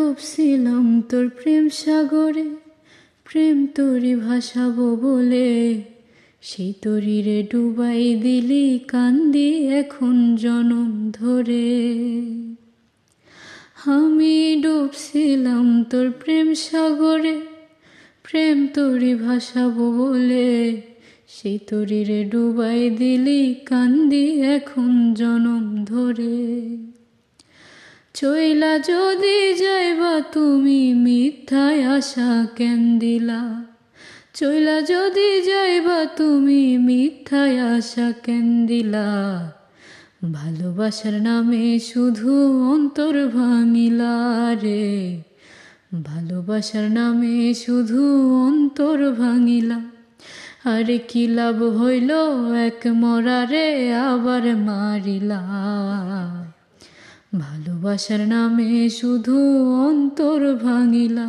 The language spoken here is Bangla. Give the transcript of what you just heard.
ডুবছিলাম তোর প্রেম সাগরে, প্রেম তরি ভাসাবো বলে, সেই তরিরে ডুবাই দিলি, কান্দি এখন জনম ধরে। আমি ডুবছিলাম তোর প্রেম সাগরে, প্রেম তরি ভাসাবো বলে, সেই তরিরে ডুবাই দিলি, কান্দি এখন জনম ধরে। চইলা যদি যাইবা তুমি, মিথ্যায় আশা কেন দিলা? চইলা যদি যাইবা তুমি, মিথ্যায় আশা কেন দিলা? ভালোবাসার নামে শুধু অন্তর ভাঙিলা রে, ভালোবাসার নামে শুধু অন্তর ভাঙিলা। আরে কি লাভ হইল এক মরারে আবার মারিলা? ভালোবাসার নামে শুধু অন্তর ভাঙিলা।